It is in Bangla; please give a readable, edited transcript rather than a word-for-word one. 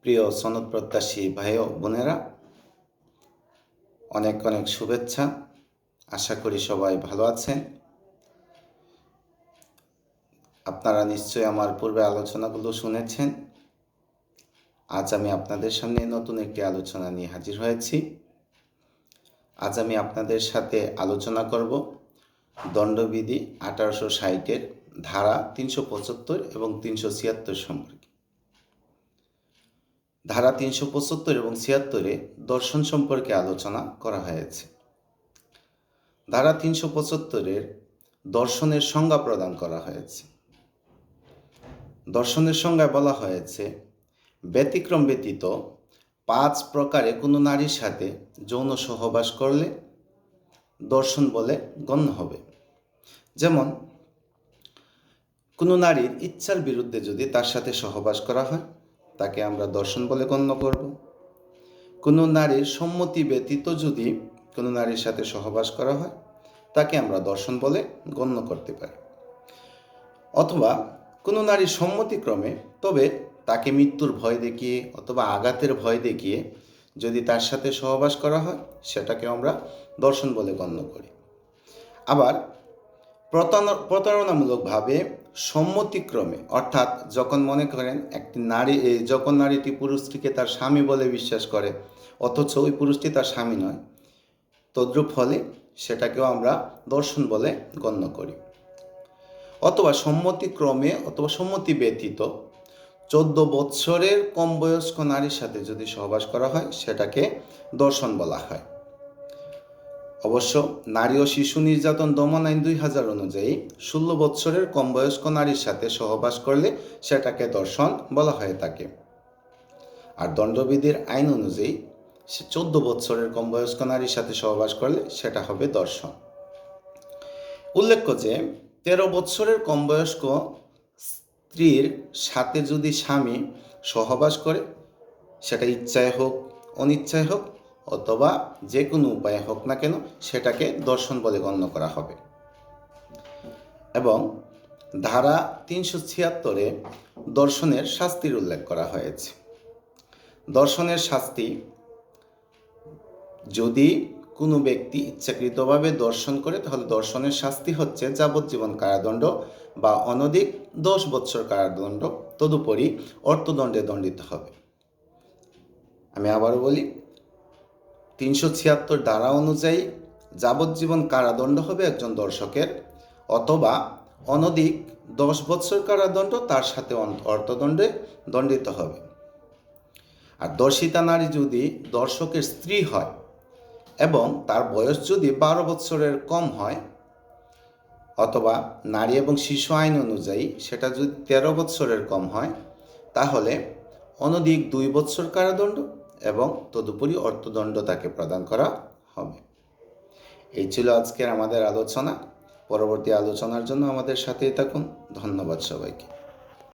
প্রিয় সনদ প্রত্যাশী ভাই ও বোনেরা, অনেক অনেক শুভেচ্ছা। আশা করি সবাই ভালো আছেন। আপনারা নিশ্চয়ই আমার পূর্বে আলোচনাগুলো শুনেছেন। আজ আমি আপনাদের সামনে নতুন একটি আলোচনা নিয়ে হাজির হয়েছি। আজ আমি আপনাদের সাথে আলোচনা করব দণ্ডবিধি 1860-এর ধারা 375 এবং 376 সম্পর্কে। ধারা 375 এবং 76-এ দর্শন সম্পর্কে আলোচনা করা হয়েছে। ধারা 375-এর দর্শনের সংজ্ঞা প্রদান করা হয়েছে। দর্শনের সংজ্ঞায় বলা হয়েছে, ব্যতিক্রম ব্যতীত 5 প্রকারে কোনো নারীর সাথে যৌন সহবাস করলে দর্শন বলে গণ্য হবে। যেমন, কোনো নারীর ইচ্ছার বিরুদ্ধে যদি তার সাথে সহবাস করা হয়, তাকে আমরা দর্শন বলে গণ্য করব। কোনো নারীর সম্মতি ব্যতীত যদি কোনো নারীর সাথে সহবাস করা হয়, তাকে আমরা দর্শন বলে গণ্য করতে পারি। অথবা কোনো নারীর সম্মতিক্রমে, তবে তাকে মৃত্যুর ভয় দেখিয়ে অথবা আঘাতের ভয় দেখিয়ে যদি তার সাথে সহবাস করা হয়, সেটাকে আমরা দর্শন বলে গণ্য করি। আবার প্রতারণামূলকভাবে সম্মতিক্রমে, অর্থাৎ যখন মনে করেন একটি নারী, যখন নারীটি পুরুষটিকে তার স্বামী বলে বিশ্বাস করে অথচ ওই পুরুষটি তার স্বামী নয়, তদ্রূপ হলে সেটাকেও আমরা দর্শন বলে গণ্য করি। অথবা সম্মতিক্রমে অথবা সম্মতি ব্যতীত 14 বৎসরের কম বয়স্ক নারীর সাথে যদি সহবাস করা হয়, সেটাকে দর্শন বলা হয়। অবশ্য নারী ও শিশু নির্যাতন দমন আইন 2000 অনুযায়ী 16 বৎসরের কম বয়স্ক নারীর সাথে সহবাস করলে সেটাকে দর্শন বলা হয়ে থাকে। আর দণ্ডবিধির আইন অনুযায়ী 14 বৎসরের কম বয়স্ক নারীর সাথে সহবাস করলে সেটা হবে দর্শন। উল্লেখ্য যে 13 বৎসরের কম বয়স্ক স্ত্রীর সাথে যদি স্বামী সহবাস করে, সেটা ইচ্ছায় হোক অনিচ্ছায় হোক অথবা যে কোনো উপায়ে হোক না কেন, সেটাকে দর্শন বলে গণ্য করা হবে। এবং ধারা 376-এ দর্শনের শাস্তির উল্লেখ করা হয়েছে। দর্শনের শাস্তি, যদি কোনো ব্যক্তি ইচ্ছাকৃতভাবে দর্শন করে, তাহলে দর্শনের শাস্তি হচ্ছে যাবজ্জীবন কারাদণ্ড বা অনধিক 10 বৎসর কারাদণ্ড, তদুপরি অর্থদণ্ডে দণ্ডিত হবে। আমি আবারও বলি, 376 ধারা অনুযায়ী যাবজ্জীবন কারাদণ্ড হবে একজন দর্শকের, অথবা অনধিক 10 বৎসর কারাদণ্ড, তার সাথে অর্থদণ্ডে দণ্ডিত হবে। আর দর্শিতা নারী যদি দর্শকের স্ত্রী হয় এবং তার বয়স যদি 12 বৎসরের কম হয়, অথবা নারী এবং শিশু আইন অনুযায়ী সেটা যদি 13 বৎসরের কম হয়, তাহলে অনধিক 2 বৎসর কারাদণ্ড এবং তদুপরি অর্থদণ্ড তাকে প্রদান করা হবে। এই ছিল আজকের আমাদের আলোচনা। পরবর্তী আলোচনার জন্য আমাদের সাথেই থাকুন। ধন্যবাদ সবাইকে।